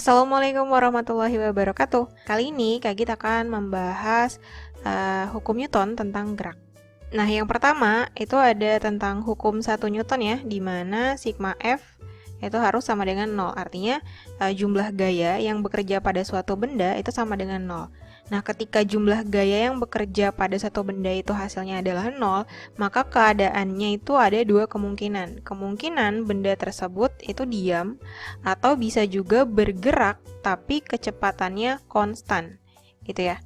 Assalamualaikum warahmatullahi wabarakatuh. Kali ini Kak Gita akan membahas hukum Newton tentang gerak. Nah, yang pertama itu ada tentang hukum 1 Newton ya, di mana sigma F itu harus sama dengan 0. Artinya jumlah gaya yang bekerja pada suatu benda itu sama dengan 0. Nah, ketika jumlah gaya yang bekerja pada satu benda itu hasilnya adalah 0, maka keadaannya itu ada dua kemungkinan. Kemungkinan benda tersebut itu diam, atau bisa juga bergerak tapi kecepatannya konstan, gitu ya.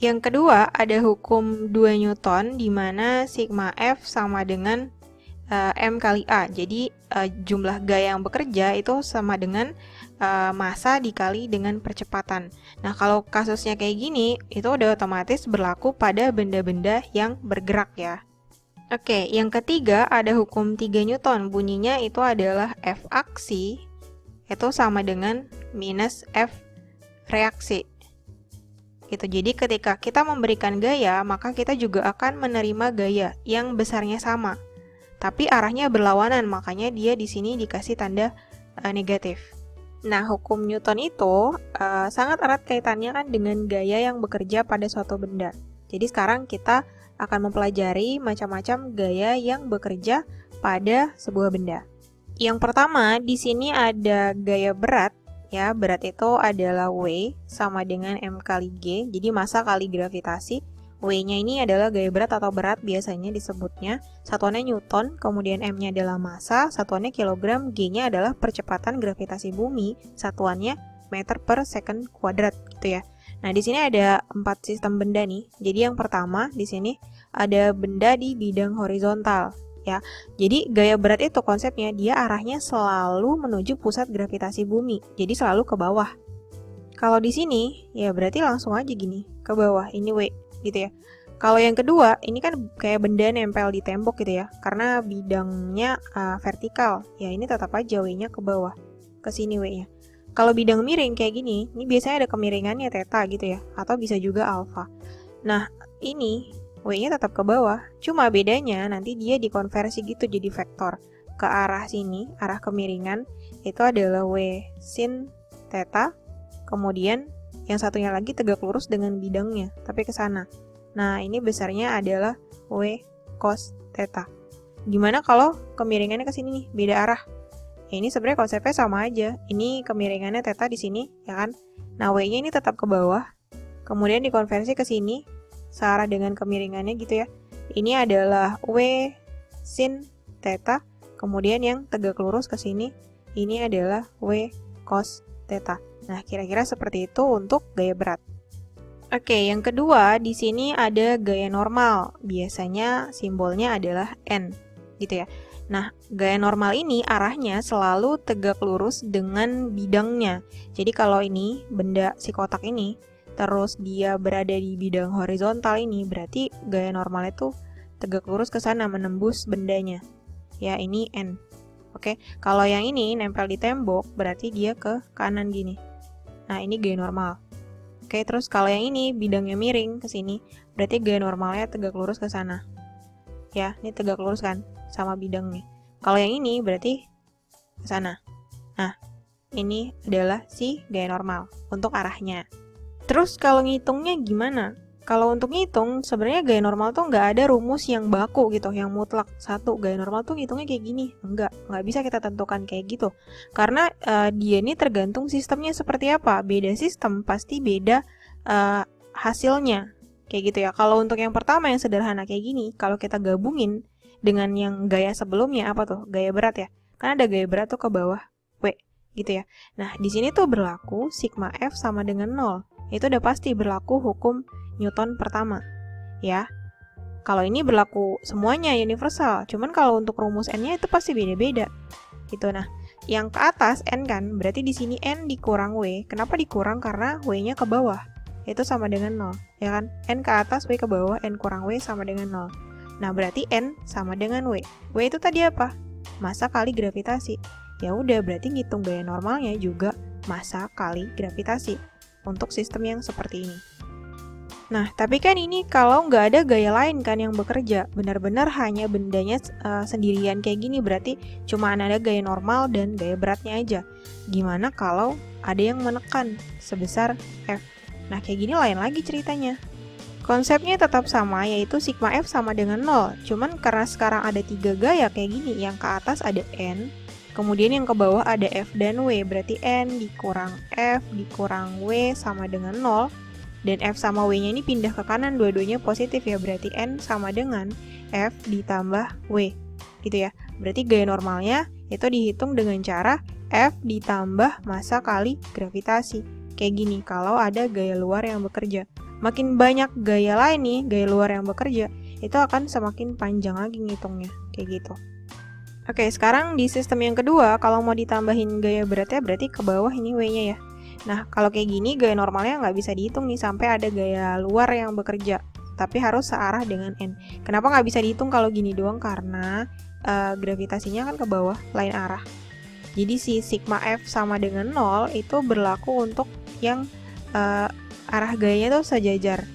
Yang kedua, ada hukum 2 Newton di mana sigma F sama dengan M kali A. Jadi jumlah gaya yang bekerja itu sama dengan massa dikali dengan percepatan. Nah, kalau kasusnya kayak gini, itu udah otomatis berlaku pada benda-benda yang bergerak ya. Oke, yang ketiga ada hukum 3 Newton. Bunyinya itu adalah F aksi itu sama dengan minus F reaksi. Gitu. Jadi ketika kita memberikan gaya, maka kita juga akan menerima gaya yang besarnya sama. Tapi arahnya berlawanan, makanya dia di sini dikasih tanda negatif. Nah, hukum Newton itu sangat erat kaitannya kan dengan gaya yang bekerja pada suatu benda. Jadi sekarang kita akan mempelajari macam-macam gaya yang bekerja pada sebuah benda. Yang pertama, di sini ada gaya berat. Ya, berat itu adalah W sama dengan M kali G, jadi massa kali gravitasi. W-nya ini adalah gaya berat atau berat biasanya disebutnya. Satuannya Newton, kemudian M-nya adalah massa, satuannya kilogram, G-nya adalah percepatan gravitasi bumi, satuannya meter per second kuadrat gitu ya. Nah, di sini ada 4 sistem benda nih. Jadi yang pertama di sini ada benda di bidang horizontal ya. Jadi gaya berat itu konsepnya dia arahnya selalu menuju pusat gravitasi bumi. Jadi selalu ke bawah. Kalau di sini ya berarti langsung aja gini, ke bawah. Ini W gitu ya. Kalau yang kedua, ini kan kayak benda nempel di tembok gitu ya. Karena bidangnya vertikal. Ya ini tetap aja W-nya ke bawah. Ke sini W-nya. Kalau bidang miring kayak gini, ini biasanya ada kemiringannya theta gitu ya. Atau bisa juga alfa. Nah, ini W-nya tetap ke bawah. Cuma bedanya nanti dia dikonversi gitu jadi vektor. Ke arah sini, arah kemiringan, itu adalah W sin theta. Kemudian yang satunya lagi tegak lurus dengan bidangnya, tapi ke sana. Nah, ini besarnya adalah W cos theta. Gimana kalau kemiringannya ke sini nih, beda arah? Ya, ini sebenarnya konsepnya sama aja. Ini kemiringannya theta di sini, ya kan? Nah, W-nya ini tetap ke bawah. Kemudian dikonversi ke sini, searah dengan kemiringannya gitu ya. Ini adalah W sin theta. Kemudian yang tegak lurus ke sini, ini adalah W cos theta. Nah, kira-kira seperti itu untuk gaya berat. Oke, yang kedua, di sini ada gaya normal. Biasanya simbolnya adalah N, gitu ya. Nah, gaya normal ini arahnya selalu tegak lurus dengan bidangnya. Jadi kalau ini, benda si kotak ini, terus dia berada di bidang horizontal ini, berarti gaya normal itu tegak lurus ke sana, menembus bendanya. Ya, ini N. Oke, kalau yang ini nempel di tembok, berarti dia ke kanan gini. Nah, ini gaya normal. Oke, terus kalau yang ini bidangnya miring ke sini, berarti gaya normalnya tegak lurus ke sana. Ya, ini tegak lurus kan sama bidangnya. Kalau yang ini berarti ke sana. Nah, ini adalah si gaya normal untuk arahnya. Terus kalau ngitungnya gimana? Kalau untuk ngitung, sebenarnya gaya normal tuh nggak ada rumus yang baku gitu, yang mutlak. Satu, gaya normal tuh ngitungnya kayak gini. Nggak bisa kita tentukan kayak gitu. Karena dia ini tergantung sistemnya seperti apa. Beda sistem, pasti beda hasilnya. Kayak gitu ya. Kalau untuk yang pertama yang sederhana kayak gini, kalau kita gabungin dengan yang gaya sebelumnya, apa tuh? Gaya berat ya. Kan ada gaya berat tuh ke bawah, W, gitu ya. Nah, di sini tuh berlaku sigma F sama dengan 0. Itu udah pasti berlaku hukum Newton pertama, ya. Kalau ini berlaku semuanya universal, cuman kalau untuk rumus N-nya itu pasti beda-beda. Gitu. Nah, yang ke atas N kan, berarti di sini N dikurang W. Kenapa dikurang? Karena W-nya ke bawah. Itu sama dengan 0, ya kan? N ke atas, W ke bawah, N kurang W sama dengan 0. Nah, berarti N sama dengan W. W itu tadi apa? Massa kali gravitasi. Ya udah, berarti ngitung gaya normalnya juga massa kali gravitasi untuk sistem yang seperti ini. Nah, tapi kan ini kalau nggak ada gaya lain kan yang bekerja, benar-benar hanya bendanya sendirian kayak gini, berarti cuma ada gaya normal dan gaya beratnya aja. gimana kalau ada yang menekan sebesar F? Nah, kayak gini lain lagi ceritanya. Konsepnya tetap sama, yaitu sigma F sama dengan 0. Cuman karena sekarang ada 3 gaya kayak gini, yang ke atas ada N, kemudian yang ke bawah ada F dan W, berarti N dikurang F dikurang W sama dengan 0. Dan F sama W-nya ini pindah ke kanan, dua-duanya positif ya, berarti N sama dengan F ditambah W. Gitu ya. Berarti gaya normalnya itu dihitung dengan cara F ditambah massa kali gravitasi. Kayak gini, kalau ada gaya luar yang bekerja. Makin banyak gaya lain nih, gaya luar yang bekerja, itu akan semakin panjang lagi ngitungnya. Kayak gitu. Oke, sekarang di sistem yang kedua, kalau mau ditambahin gaya beratnya, berarti ke bawah ini W-nya ya. Nah, kalau kayak gini, gaya normalnya nggak bisa dihitung nih sampai ada gaya luar yang bekerja. Tapi harus searah dengan N. Kenapa nggak bisa dihitung kalau gini doang? Karena gravitasinya kan ke bawah, lain arah. Jadi si sigma F sama dengan 0 itu berlaku untuk yang arah gayanya tuh sejajar.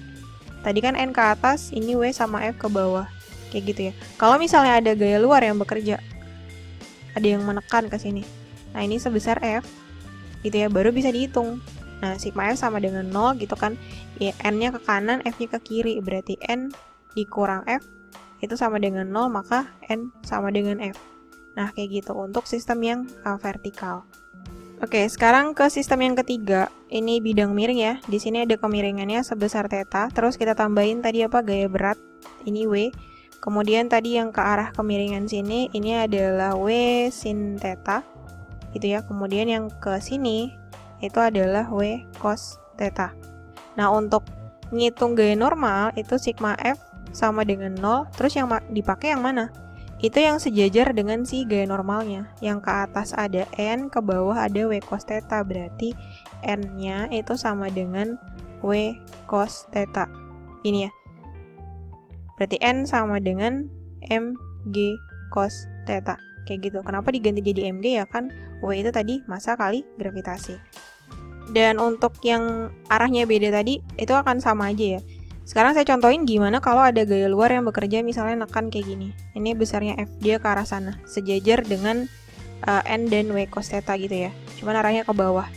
Tadi kan N ke atas, ini W sama F ke bawah. Kayak gitu ya. Kalau misalnya ada gaya luar yang bekerja, ada yang menekan ke sini. Nah, ini sebesar F. Gitu ya, baru bisa dihitung. Nah, sigma F sama dengan 0 gitu kan. Ya, N-nya ke kanan, F-nya ke kiri. Berarti N dikurang F itu sama dengan 0, maka N sama dengan F. Nah, kayak gitu untuk sistem yang vertikal. Oke, sekarang ke sistem yang ketiga. Ini bidang miring ya. Di sini ada kemiringannya sebesar theta. Terus kita tambahin tadi apa? Gaya berat. Ini W. Kemudian tadi yang ke arah kemiringan sini, ini adalah W sin theta. Gitu ya. Kemudian yang ke sini, itu adalah W cos theta. Nah, untuk ngitung gaya normal, itu sigma F sama dengan 0. Terus yang dipakai yang mana? Itu yang sejajar dengan si gaya normalnya. Yang ke atas ada N, ke bawah ada W cos theta. Berarti N-nya itu sama dengan W cos theta. Ini ya. Berarti N sama dengan mg cos theta. Kayak gitu. Kenapa diganti jadi mg ya kan? W itu tadi massa kali gravitasi. Dan untuk yang arahnya beda tadi, itu akan sama aja ya. Sekarang saya contohin gimana kalau ada gaya luar yang bekerja misalnya nekan kayak gini. Ini besarnya F, dia ke arah sana. Sejajar dengan N dan W cos theta gitu ya. Cuman arahnya ke bawah.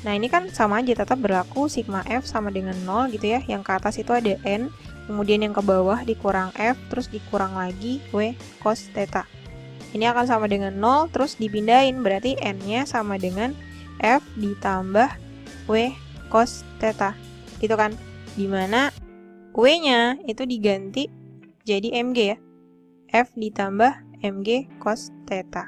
Nah, ini kan sama aja, tetap berlaku sigma F sama dengan 0 gitu ya. Yang ke atas itu ada N, kemudian yang ke bawah dikurang F, terus dikurang lagi W cos theta. Ini akan sama dengan 0, terus dipindahin. Berarti N-nya sama dengan F ditambah W cos theta. Gitu kan. Dimana W-nya itu diganti jadi mg ya. F ditambah mg cos theta.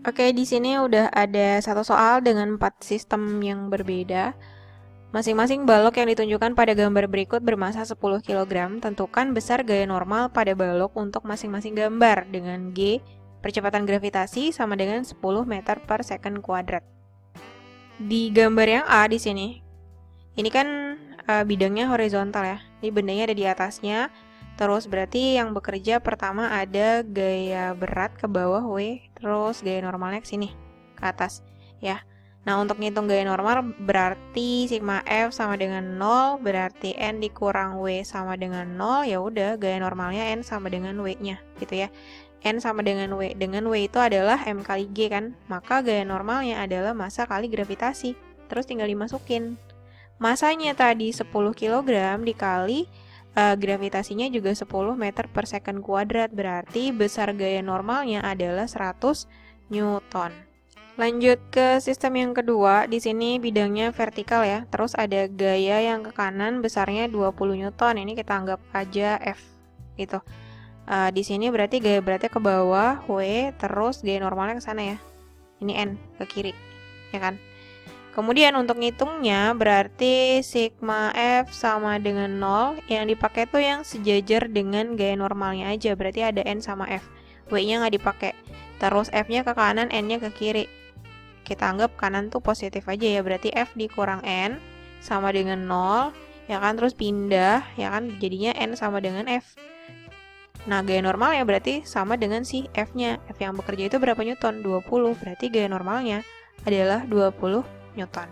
Oke, di sini udah ada satu soal dengan 4 sistem yang berbeda. Masing-masing balok yang ditunjukkan pada gambar berikut bermassa 10 kg. Tentukan besar gaya normal pada balok untuk masing-masing gambar dengan G, percepatan gravitasi sama dengan 10 meter per second kuadrat. Di gambar yang A di sini, ini kan bidangnya horizontal ya. Ini bendanya ada di atasnya. Terus berarti yang bekerja pertama ada gaya berat ke bawah W, terus gaya normalnya ke sini, ke atas ya. Nah, untuk ngitung gaya normal berarti sigma F sama dengan 0, berarti N dikurang W sama dengan 0, ya udah gaya normalnya N sama dengan W-nya gitu ya. N sama dengan W. Dengan W itu adalah M kali G kan. Maka gaya normalnya adalah massa kali gravitasi. Terus tinggal dimasukin. Masanya tadi 10 kg dikali gravitasinya juga 10 meter per second kuadrat. Berarti besar gaya normalnya adalah 100 Newton. Lanjut ke sistem yang kedua. Di sini bidangnya vertikal ya. Terus ada gaya yang ke kanan besarnya 20 Newton. Ini kita anggap aja F gitu. Di sini berarti gaya beratnya ke bawah W, terus gaya normalnya ke sana ya. Ini N ke kiri, ya kan? Kemudian untuk ngitungnya berarti sigma F sama dengan 0. Yang dipakai tuh yang sejajar dengan gaya normalnya aja. Berarti ada N sama F. W-nya nggak dipakai. Terus F-nya ke kanan, N-nya ke kiri. Kita anggap kanan tuh positif aja ya. Berarti F dikurang N sama dengan 0. Ya kan? Terus pindah. Ya kan? Jadinya N sama dengan F. Nah, gaya normalnya berarti sama dengan si F-nya. F yang bekerja itu berapa Newton? 20. Berarti gaya normalnya adalah 20 Newton.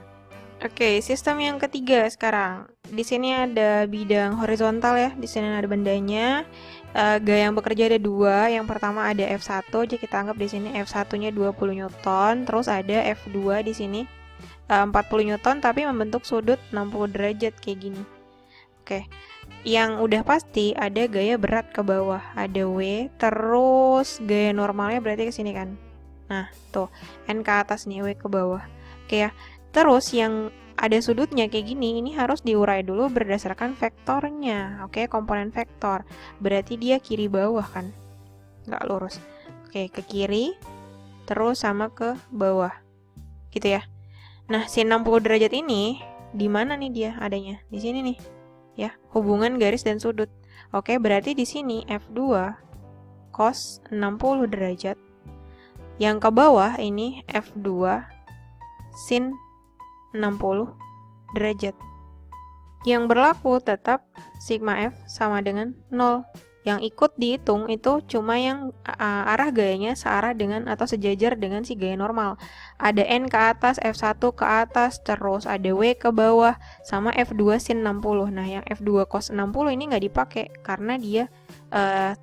Oke, sistem yang ketiga sekarang. Di sini ada bidang horizontal ya, di sini ada bendanya. Gaya yang bekerja ada dua. Yang pertama ada F1, jadi kita anggap di sini F1-nya 20 Newton, terus ada F2 di sini 40 Newton tapi membentuk sudut 60 derajat kayak gini. Oke. Yang udah pasti ada gaya berat ke bawah, ada W, terus gaya normalnya berarti ke sini kan. Nah, tuh, N ke atas nih, W ke bawah. Oke ya. Terus yang ada sudutnya kayak gini, ini harus diurai dulu berdasarkan vektornya. Oke, komponen vektor. Berarti dia kiri bawah kan? Nggak lurus. Oke, ke kiri, terus sama ke bawah. Gitu ya. Nah, sin 60 derajat ini, di mana nih dia adanya? Di sini nih. Ya, hubungan garis dan sudut. Oke, berarti di sini F2 cos 60 derajat. Yang ke bawah ini F2 sin 60 derajat. Yang berlaku tetap sigma F sama dengan 0. Yang ikut dihitung itu cuma yang arah gayanya searah dengan atau sejajar dengan si gaya normal. Ada N ke atas, F1 ke atas, terus ada W ke bawah, sama F2 sin 60. Nah, yang F2 cos 60 ini nggak dipakai karena dia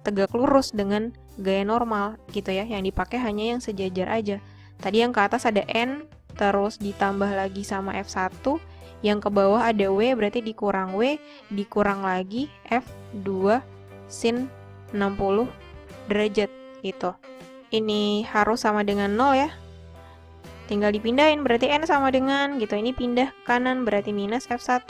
tegak lurus dengan gaya normal gitu ya. Yang dipakai hanya yang sejajar aja. Tadi yang ke atas ada N, terus ditambah lagi sama F1, yang ke bawah ada W, berarti dikurang W, dikurang lagi F2 sin 60 derajat gitu. Ini harus sama dengan 0 ya. Tinggal dipindahin, berarti N sama dengan gitu. Ini pindah ke kanan, berarti minus F1.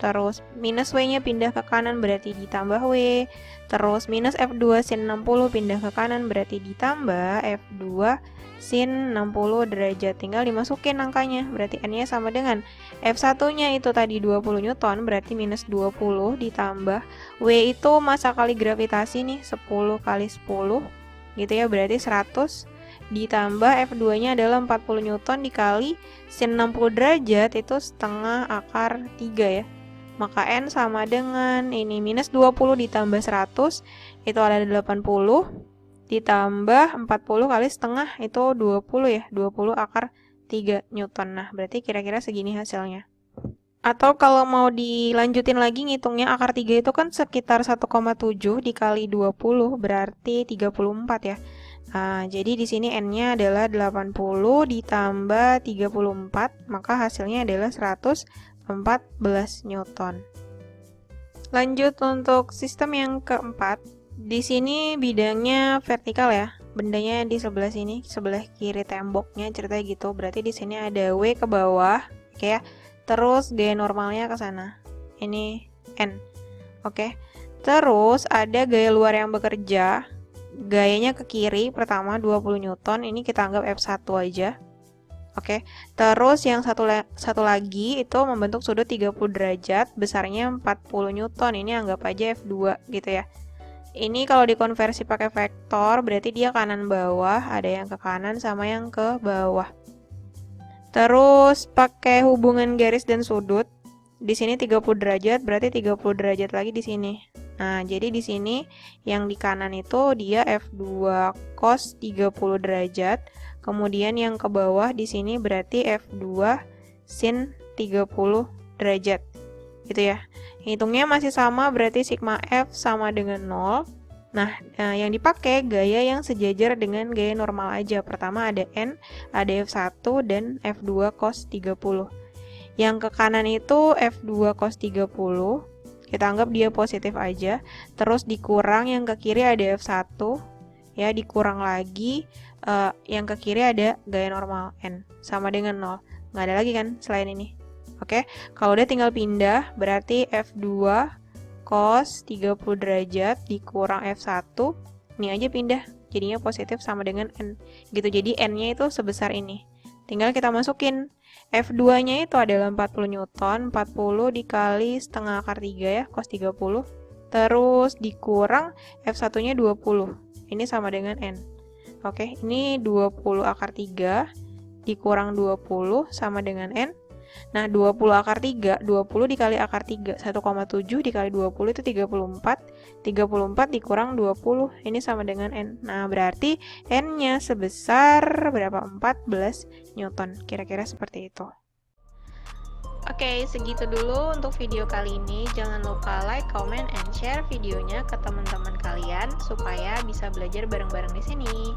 Terus minus W-nya pindah ke kanan, berarti ditambah W. Terus minus F2 sin 60 pindah ke kanan, berarti ditambah F2 sin 60 derajat. Tinggal dimasukin angkanya, berarti N-nya sama dengan F1-nya itu tadi 20 Newton, berarti minus 20 ditambah W itu massa kali gravitasi nih, 10 kali 10 gitu ya, berarti 100 ditambah F2-nya adalah 40 Newton dikali sin 60 derajat itu setengah akar 3 ya. Maka N sama dengan ini minus 20 ditambah 100 itu ada 80 ditambah 40 kali setengah itu 20 ya, 20 akar 3 Newton. Nah, berarti kira-kira segini hasilnya. Atau kalau mau dilanjutin lagi ngitungnya, akar 3 itu kan sekitar 1,7 dikali 20 berarti 34 ya. Nah, jadi di sini N-nya adalah 80 ditambah 34, maka hasilnya adalah 114 Newton. Lanjut untuk sistem yang keempat. Di sini bidangnya vertikal ya, bendanya di sebelah sini, sebelah kiri temboknya ceritanya gitu. Berarti di sini ada W ke bawah, oke ya. Terus gaya normalnya ke sana. Ini N. Oke. Terus ada gaya luar yang bekerja. Gayanya ke kiri, pertama 20 Newton, ini kita anggap F1 aja. Oke. Terus yang satu lagi itu membentuk sudut 30 derajat, besarnya 40 Newton. Ini anggap aja F2 gitu ya. Ini kalau dikonversi pakai vektor, berarti dia kanan bawah, ada yang ke kanan sama yang ke bawah. Terus pakai hubungan garis dan sudut. Di sini 30 derajat, berarti 30 derajat lagi di sini. Nah, jadi di sini yang di kanan itu dia F2 cos 30 derajat. Kemudian yang ke bawah di sini berarti F2 sin 30 derajat. Gitu ya. Hitungnya masih sama, berarti sigma F sama dengan 0. Nah, yang dipakai gaya yang sejajar dengan gaya normal aja. Pertama ada N, ada F1, dan F2 cos 30. Yang ke kanan itu F2 cos 30. Kita anggap dia positif aja. Terus dikurang yang ke kiri ada F1. Ya, dikurang lagi. Yang ke kiri ada gaya normal N. Sama dengan 0. Nggak ada lagi kan selain ini. Oke, kalau udah tinggal pindah, berarti F2 cos 30 derajat dikurang F1. Ini aja pindah, jadinya positif sama dengan N. Gitu, jadi N-nya itu sebesar ini. Tinggal kita masukin. F2-nya itu adalah 40 Newton, 40 dikali setengah akar 3 ya, cos 30. Terus dikurang F1-nya 20. Ini sama dengan N. Oke, ini 20 akar 3 dikurang 20 sama dengan N. Nah, 20 akar 3, 20 dikali akar 3, 1,7 dikali 20 itu 34. 34 dikurang 20, ini sama dengan N. Nah, berarti N-nya sebesar berapa? 14 Newton. Kira-kira seperti itu. Oke, segitu dulu untuk video kali ini. Jangan lupa like, comment, and share videonya ke teman-teman kalian supaya bisa belajar bareng-bareng di sini.